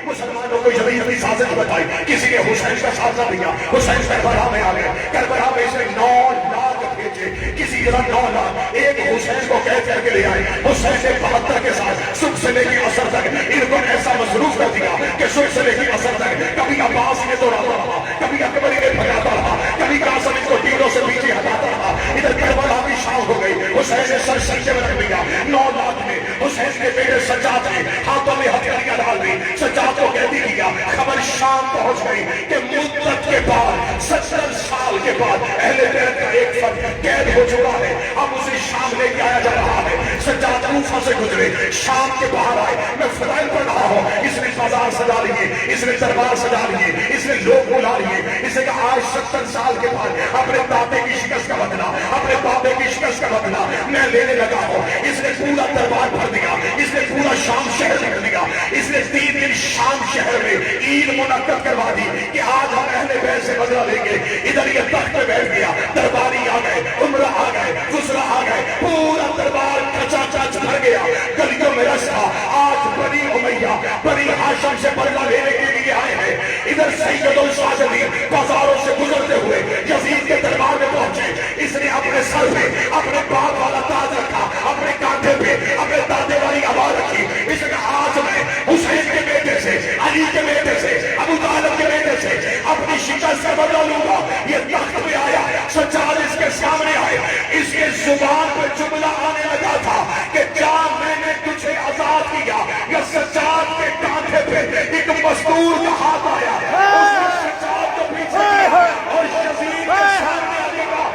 مسلمانوں کو یہی سازش بتائی. کسی نے حسین کا ساتھ نہ دیا. حسین کربلا میں آ گئے. کربلا میں اس نے 9 لاکھ بھیجے. کسی طرح 9 لاکھ ایک حسین کو قید کر کے لے آئے. حسین نے 72 کے ساتھ صبح سے لے کے عصر تک ان کو ایسا مصروف کر دیا کہ صبح سے لے کے عصر تک کبھی عباس نے دوڑاتا رہا، کبھی اکبر نے بھگاتا رہا، کبھی قاسم اس کو تیروں سے پیچھے ہٹاتا رہا. ادھر کربلا کی شام ہو گئی. حسین نے سر سجدے میں رکھ دیا. 9 لاکھ میں حسین کے بیٹے سجاد نے ہاتھوں میں ہتھیلیاں ڈال دی. سجاد کو قیدی کیا. خبر شام پہنچ گئی کہ مدت کے بعد 70 سال کے بعد اہل بیت کا ایک فرد قید ہو چکا ہے. اب اسے شام لے کے آیا جا رہا ہے. سجاد کوفہ سے گزرے، شام کے باہر آئے. میں فضائل پڑھ رہا ہوں. اس نے بازار سجا لیے، اس نے دربار سجا لیے، اس نے لوگ بلا لیے. اس نے کہا آج 70 سال کے بعد اپنے دادے کی شکست کا بدلہ، اپنے بابے کی شکست کا بدلہ میں لینے لگا ہوں. اس نے پورا دربار بھر دیا. اس نے پورا شام شہر بھر دیا. اس نے 3 دن شام شہر میں عید منعقد کروا دی کہ آج ہم اہل بیت سے بدلہ لیں گے. ادھر یہ تخت پہ بیٹھ گیا. درباری آ گئے، عمرہ آ گئے، وزراء آ گئے. پورا دربار کچا چچ بھر گیا. گلیوں میں رش تھا. آج بنی امیہ بنی ہاشم سے بدلہ لینے کے لیے آئے ہیں. ادھر سید الشاذلین بازاروں سے گزرتے ہوئے یزید کے دربار میں پہنچے. اس نے اپنے سر پہ اپنے باپ والا تاج رکھا، اپنے کانٹے پہ اپنے دادے والی آواز رکھی. اس نے آج میں حسین کے بیٹے سے، علی کے بیٹے سے، ابو طالب کے بیٹے سے اپنی شکست کا بدلہ لوں گا. یہ تخت پہ آیا. سجاد اس کے سامنے آئے. اس کے زبان پہ جملہ آنے لگا تھا کہ جا میں نے تجھے آزاد کیا. یا سجاد کے کانٹے پہ ایک مزدور کا ہاتھ آیا. اس نے سجاد کو پیچھے کیا اور یزید کے سامنے آنے کا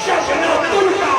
جشن تلقا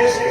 جس کے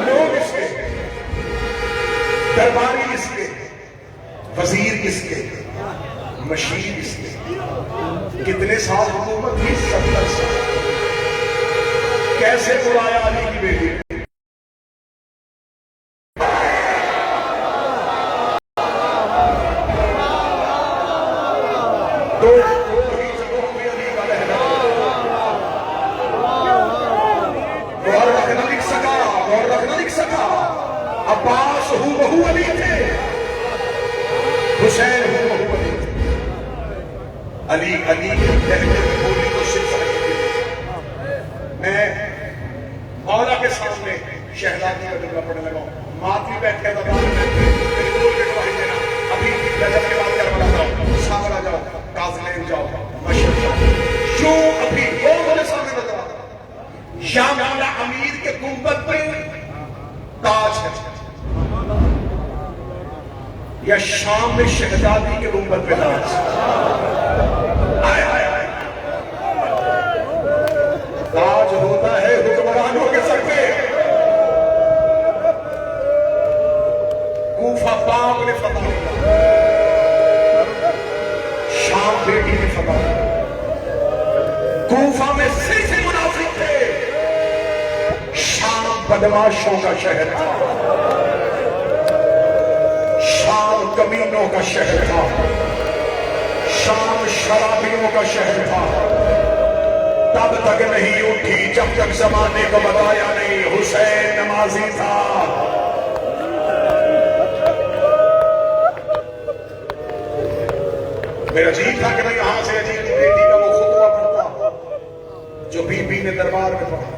لوگ اس کے درباری اس کے وزیر اس کے مشیر اس کے کتنے سال حکومت تھی 70 سال کیسے بلایا علی کی بیٹی تو غور رکھنا لکھ سکا عباس ہو بہو علی تھے حسین ہو بہو علی تھے علی کہنے میں بولی تو صرف علی تھے میں مولا کے سامنے شہزادی کا جملہ پڑھنے لگا ماتھی بیٹھے میری بول کے گواہی دینا ابھی رجب کے بعد کربلا جاؤ سامرا جاؤ کازلین جاؤ مشرق جاؤ جو ابھی وہ میرے سامنے نظر آتا یا مولا امیر کے گنبد پہ تاج ہے یا شام میں شہزادی کے گنبد پہ تاج تاج ہوتا ہے حکمرانوں کے سر پہ کوفہ باغ نے فتح کیا شام بیٹی نے فتح کیا کوفہ میں صرف منافق تھے شام بدماشوں کا شہر تھا شام کمینوں کا شہر تھا شام شرابیوں کا شہر تھا تب تک نہیں اٹھی جب تک زمانے کو بتایا نہیں حسین نمازی تھا میرا عجیب تھا کہ میں یہاں سے عجیب کی بیٹی کا وہ خطبہ پڑھتا جو بی بی نے دربار میں پڑھا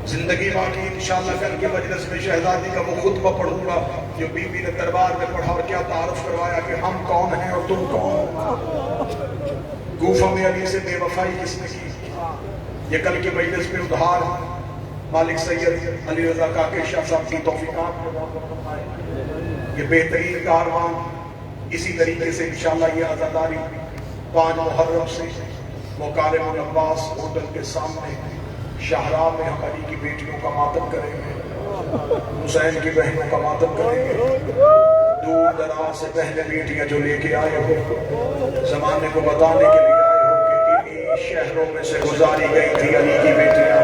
زندگی باقی انشاءاللہ کل کے مجلس میں شہزادی کا وہ خطبہ پڑھوں گا جو بی بی نے دربار میں پڑھا اور کیا تعارف کروایا کہ ہم کون ہیں اور تم کون کوفہ میں علی سے بے وفائی کس نے کی یہ کل کے مجلس میں ادھار مالک سید علی رضا کاکڑ شاہ صاحب کی توفیقات یہ بہترین کاروان اسی طریقے سے انشاءاللہ یہ عزاداری 5 محرم سے مکارم العباس ہوٹل کے سامنے شاہراہ میں ہم علی کی بیٹیوں کا ماتم کریں گے حسین کی بہنوں کا ماتم کریں گے دور دراز سے پہلے بیٹیاں جو لے کے آئے ہو زمانے کو بتانے کے لیے آئے ہو کہ انہی شہروں میں سے گزاری گئی تھی علی کی بیٹیاں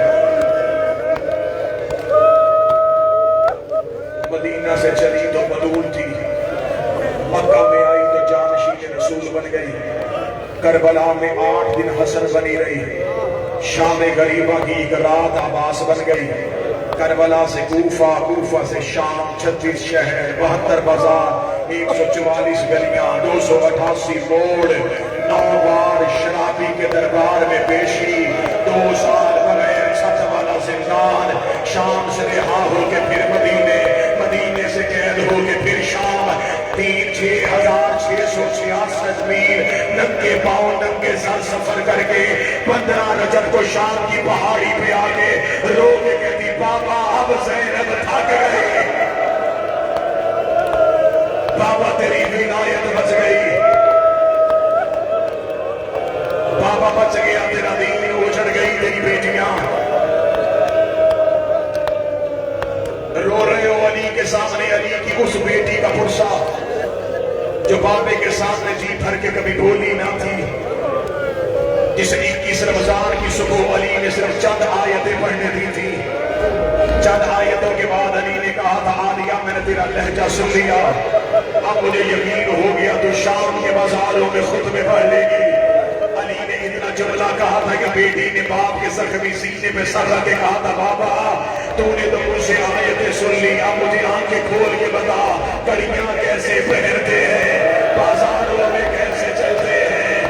مدینہ سے چلی تو بدول تھی مکہ میں آئی تو جانشین رسول بن گئی کربلا میں 8 دن حسن بنی رہی شام غریبہ کی ایک رات عباس بن گئی کربلا سے کوفہ کوفہ سے شام 36 شہر 72 بازار 144 گلیاں 288 موڑ 9 بار شرابی کے دربار میں پیشی 2 سال بغیر چھت والا زندان شام سے رہا ہو کے پھر مدینے سے قید ہو کے پھر شام 6,666 میل ننگے پاؤں ننگے سر سفر کر کے 15 رجب کو شام کی پہاڑی پہ آگے رو کے کہتی بابا اب زینب تھک گئے بابا تیری ولایت بچ گئی بابا بچ گیا تیرا دین اجڑ گئی تیری بیٹیاں رو رہے ہو علی کے سامنے علی کی اس بیٹی کا پرسا جو بابے کے سامنے جی بھر کے کبھی بولی نہ تھی جس 21 رمضان کی صبح علی نے صرف چند آیتیں پڑھنے دی تھی چند آیتوں کے بعد علی نے کہا تھا عالیہ میں نے تیرا لہجہ سن لیا اب مجھے یقین ہو گیا تو شام کے بازاروں میں خطبے پڑھ لے گی علی نے اتنا جملہ کہا تھا کہ بیٹی نے باپ کے زخمی سینے پہ سر رکھ کے کہا تھا بابا تو نے تو مجھ سے آیتیں سن لی اب مجھے آنکھیں کھول کے بتا کڑیاں کیسے پہنتے ہیں بازاروں میں کیسے چلتے ہیں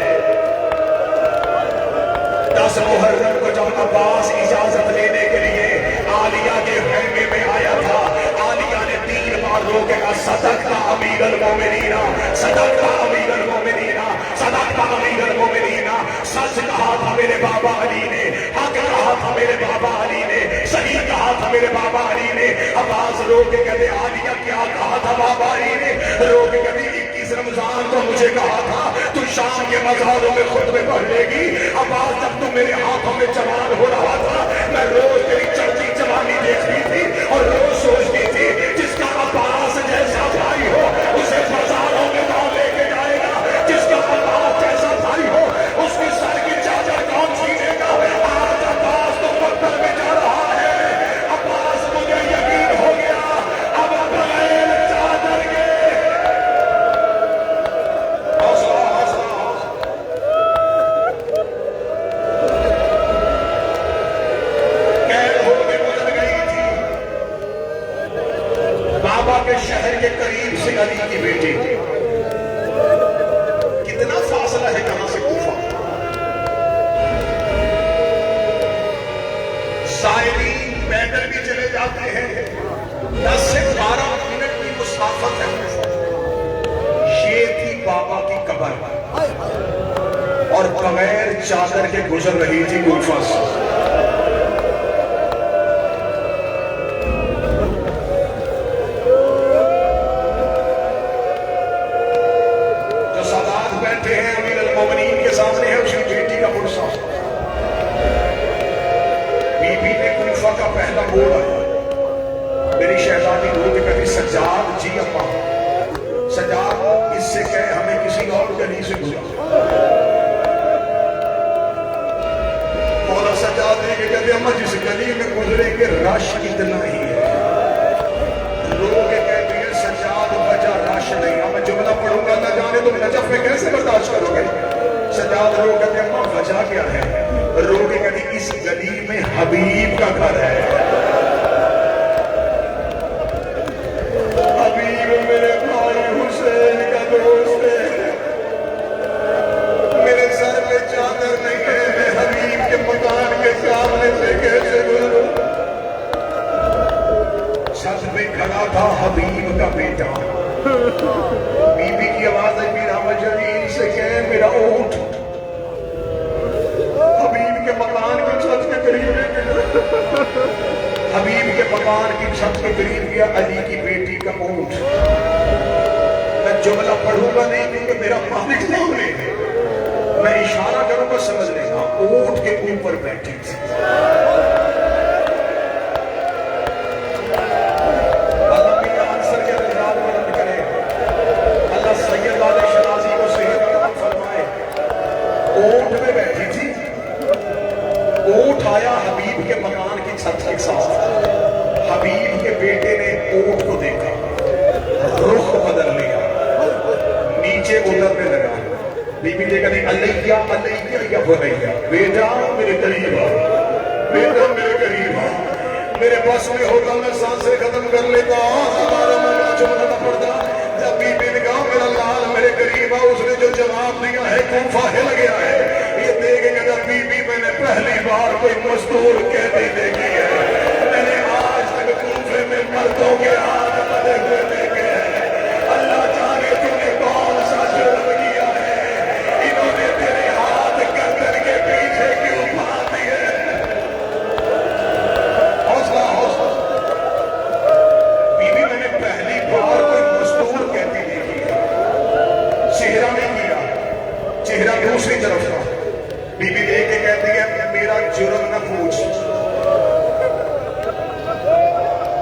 10 محرم کو جب عباس اجازت لینے کے لیے عالیہ کے خیمے میں آیا تھا عالیہ نے 3 بار رو کے کہا صدقت امیر المومنین صدقت امیر المومنین صدقت امیر المومنین سچ کہا تھا میرے بابا علی نے حق کہا تھا میرے بابا علی نے صحیح کہا تھا میرے بابا علی نے. عباس رو کے کہتے عالیہ کیا کہا تھا بابا علی نے؟ رو کے کہتے 21 رمضان کو مجھے کہا تھا تو شام کے مزاروں میں خطبے پڑھ لے گی. عباس جب تم میرے ہاتھوں میں جوان ہو رہا تھا میں روز تیری چڑھتی جوانی دیکھتی تھی اور روز سوچتی تھی جس کا عباس جیسا بھائی ہو اسے بازاروں میں کون لے کے جائے گا, جس کا عباس جیسا بھائی ہو اس کی سر کی چادر کون چھینے گا. آج عباس تو مقتل میں جا رہا ہے. عباس مجھے یقین ہو گیا اب بغیر چادر کے حوصلہ قید ہو کے گزر گئی تھی. بابا کے شہر کے قریب سے علی کی بیٹی تھی. کتنا فاصلہ ہے کہاں سے کوفہ. زائرین پیدل بھی چلے جاتے ہیں 10 سے 12 منٹ کی مسافت ہے. یہ تھی بابا کی قبر اور بغیر چادر کے گزر رہی تھی کوفہ سے. جو سادات بیٹھے ہیں امیر المومنین کے سامنے ہے اس کی بیٹی کا مرسا. بی بی نے کوفہ کا پہلا بول آیا. میری شہزادی رو کے کبھی سجاد جی اپا سجاد اس سے کہے ہمیں کسی اور گلی سے گزرا. مولا سجاد نے کہتے اما جس گلی میں گزرے کہ رش اتنا ہی ہے. رو کے کہتے ہیں سجاد وجہ رش نہیں. اب میں جملہ پڑھوں گا نہ جانے تم نجف میں کیسے برداشت کرو گے. سجاد رو کہتے ہیں اما وجہ کیا ہے. رو کے کہتے ہیں اس گلی میں حبیب کا گھر ہے. حبیب میرے بھائی حسین کا دوست ہے. میرے سر میں چادر نہیں ہے میں حبیب کے مکان کے سامنے سے کیسے گزروں. چھت پہ کھڑا تھا حبیب کا بیٹا. بی بی کی آواز ہے میرا مجرین سے کہے میرا اونٹ حبیب کے مکان کی چھت کے قریب ہے. حبیب کے مکان کی چھت کے قریب گیا علی کی بیٹی کا اونٹ. میں جملہ پڑھوں گا نہیں کیونکہ میرا مالک سامنے ہے. میں اشارہ کروں گا سمجھ لینا. اونٹ کے اوپر بیٹھی تھی. اللہ میرے آنسر کے رضا بلند کرے. اللہ سید والے شنازی کو صحت عطا فرمائے. اونٹ میں بیٹھی تھی. اونٹ آیا حبیب کے مکان کی چھت کے ساتھ. حبیب کے بیٹے نے اونٹ کو دیکھا رخ بدل لیا نیچے اترنے لگا. بی بی نے کہا علیہ یا بنیا بیٹا میرے قریب آ. بیٹا میرے قریب آ. میرے بس میں ہوتا میں سانسیں ختم کر لیتا. ہمارا مولا جملہ نہ پڑتا. جب بی بی نے کہا میرا لال میرے قریب آ اس نے جو جواب دیا ہے کوفہ ہل گیا ہے. یہ دیکھ کے کہا بی بی میں نے پہلی بار کوئی مزدور قیدی دیکھی ہے. میں نے آج تک کوفے میں مردوں کے ہاتھ بندھے ہوئے دیکھے ہیں. اللہ جانے تم نے کون سا جرم کیا ہے. انہوں نے تیرے ہاتھ گردن کے پیچھے کیوں باندھ دیے. حوصلہ حوصلہ. بی بی میں نے پہلی بار کوئی مزدور قیدی دیکھی ہے. چہرہ نہیں کیا. چہرہ دوسری طرف تھا. بی بی دیکھ کے کہتی ہے میرا جرم نہ پوچھ.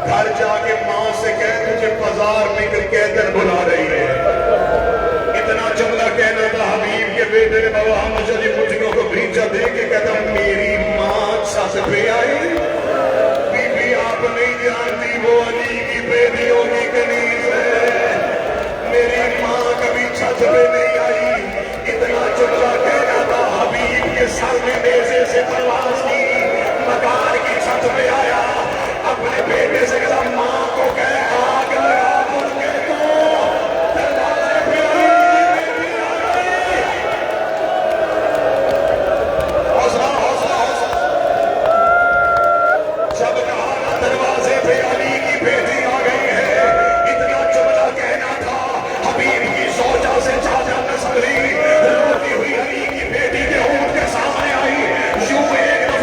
گھر جا کے ماں سے کہہ تجھے بازار میں قیدر بلا رہی ہے. اتنا جملہ کہنا تھا. حبیب کے بیٹے نے بابا مجھے مجھوں کو بھیجا دے کے کہتا میری ماں چھت پہ آئی. بی بی آپ نہیں جانتی وہ علی کی بیٹیوں کی کنیز ہے. میری ماں کبھی چھت پہ نہیں آئی. اتنا جملہ کہنا تھا. حبیب کے سر میں نیزے سے پرواز کی مکان کی چھت پہ آیا. اپنے بیٹے سے کہا ماں کو کہہ آگ لگا مرغے کو. دروازے پہ حوصلہ حوصلہ حوصلہ. جب کہا دروازے پہ علی کی بیٹی آ گئی ہے. اتنا جملہ کہنا تھا. حبیب کی زوجہ سے چادر نہ سنبھلی. روتی ہوئی علی کی بیٹی کے اونٹ کے سامنے آئی. یوں ایک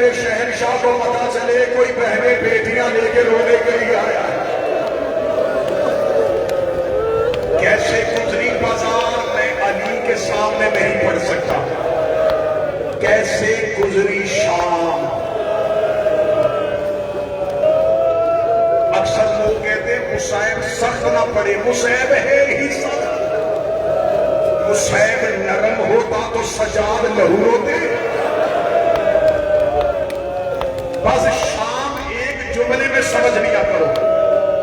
میرے شہنشاہ کو پتا چلے کوئی بہنیں بیٹیاں لے کے رونے کے لیے آیا ہے. کیسے گزری بازار میں علی کے سامنے نہیں پڑھ سکتا. کیسے گزری شام. اکثر لوگ کہتے ہیں مصیب سخت نہ پڑے. مصیب ہے ہی سخت. مصیب نرم ہوتا تو سجاد لہو ہوتے. بس شام ایک جملے میں سمجھ لیا کرو.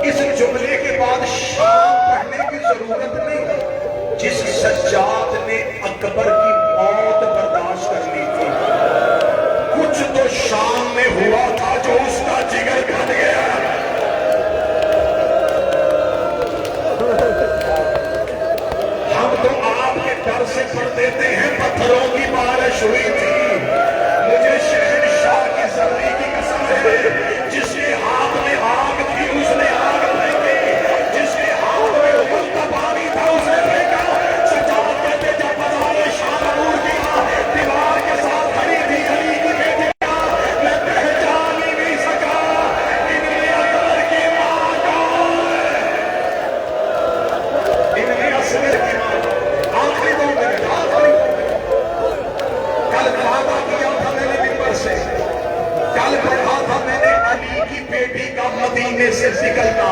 اس جملے کے بعد شام پڑھنے کی ضرورت نہیں. جس سجاد نے اکبر کی موت برداشت کر لی تھی کچھ تو شام میں ہوا تھا جو اس کا جگر کھٹ گیا. ہم تو آپ کے ڈر سے پڑھ دیتے ہیں پتھروں کی بارش ہوئی تھی. مجھے شہنشاہ کی زردی کی قسم ہے جس کے ہاتھ میں آگ تھی اس نے آگ پھینکی. جس کے ہاتھ میں ابل کا پانی تھا اس نے پھینکا. سجاد کہتے جب بازار شام عبور کیا دیوار کے ساتھ کھڑی تھی علی کی بیٹیاں. میں پہچان ہی نہیں سکا ان میں اکبر کی ماں کون ہے. ان میں اصغر کی ماں. آخری دو منٹ آخری. کل وعدہ کیا تھا میں نے ممبر سے. کل پڑھا تھا میں نے علی کی بیٹی کا مدینے سے نکلنا.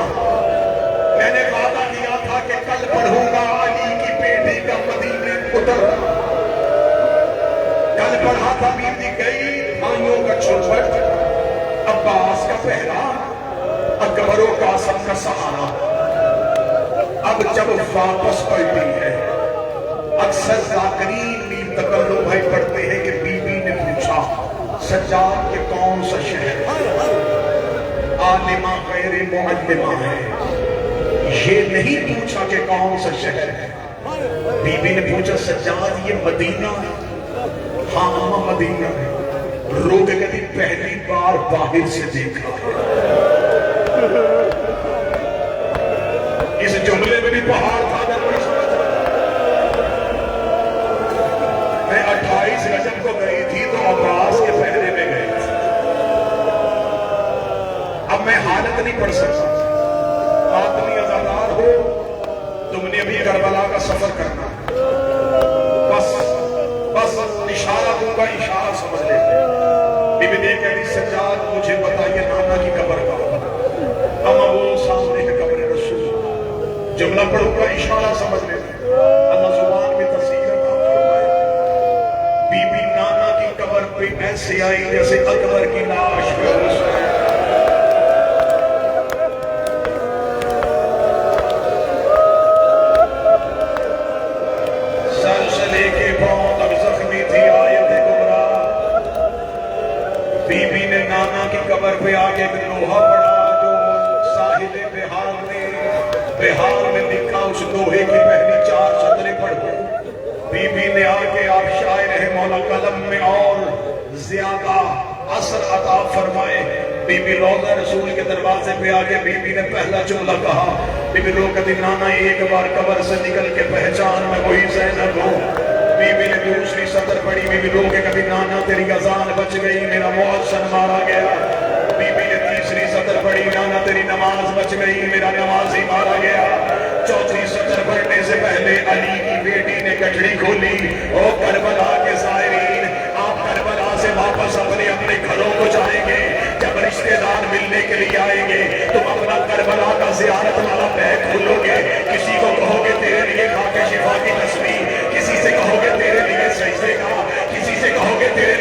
میں نے وعدہ کیا تھا کہ کل پڑھوں گا علی کی بیٹی کا مدینے اترنا. کل پڑھا تھا بیوی گئی بھائیوں کا چوپٹ عباس کا پہرا اکبر و قاسم کا سہارا. اب جب واپس پلٹی ہے اکثر ذاکرین بھی تقرر بھائی پڑھتے ہیں کہ بی بی نے پوچھا سجاد کے کون سا شہر عالمہ غیر معلمہ ہے. یہ نہیں پوچھا کہ کون سا شہر ہے. بی بی نے پوچھا سجاد یہ مدینہ ہے. ہاں ہاں مدینہ ہے. رو کے کہتی پہلی بار باہر سے دیکھا. اس جملے میں بھی پہاڑ تھا. میں 28 رجب کو گئی تھی تو عباس کے پہرے میں گئی تھی. اب میں حالت نہیں پڑھ سکتا. آدمی ازادار ہو تم نے ابھی کربلا کا سفر کرنا. بس اشارہ دوں گا اشارہ سمجھ لیتے. بی بی دیکھ کہتی سجاد مجھے بتائیے نانا کی قبر کا. اما وہ سامنے ہے قبر رسول. جملہ پڑھوں گا اشارہ سمجھ لیتے. اللہ زبان میں تصویر عطا فرمائے. بی بی نانا کی قبر پہ ایسے آئی جیسے اکبر کی لاش پہ حسین. سر سے لے کے پاؤں تک زخمی تھی آیت کبریٰ. بی بی نے نانا کی قبر پہ آگے ایک لوہا پڑا جو ساحل بہار میں دکھا. اس لوہے کی پہلی 4 سطریں پڑھو. بی بی نے آگے آپ شاعر ہے مولا قلم میں اور زیادہ اثر عطا فرمائے. بی بی روضہ رسول کے دروازے پہ آگے بی بی نے پہلا جملہ کہا. بی بی رو کہتی نانا ایک بار قبر سے نکل کے پہچان میں وہی زینب ہوں. بی بی نے دوسری سطر پڑھی. بی بی رو کے کبھی نانا تیری اذان بچ گئی میرا مؤذن مارا گیا. بی بی نے تیسری سطر پڑھی. نانا تیری نماز بچ گئی میرا نمازی مارا گیا. چوتھی سطر پڑھنے سے پہلے علی کی بیٹی نے کٹڑی کھولی. او کربلا کے زائرین آپ کربلا سے واپس اپنے گھروں کو جائیں گے. جب رشتہ دار ملنے کے لیے آئیں گے تم اپنا کربلا کا زیارت والا بیگ کھولو گے. کسی کو کہو گے تیرے لیے خاک شفا کی تسبیح. کسی سے کہو گے تیرے لیے سجدے کا. کسی سے کہو گے تیرے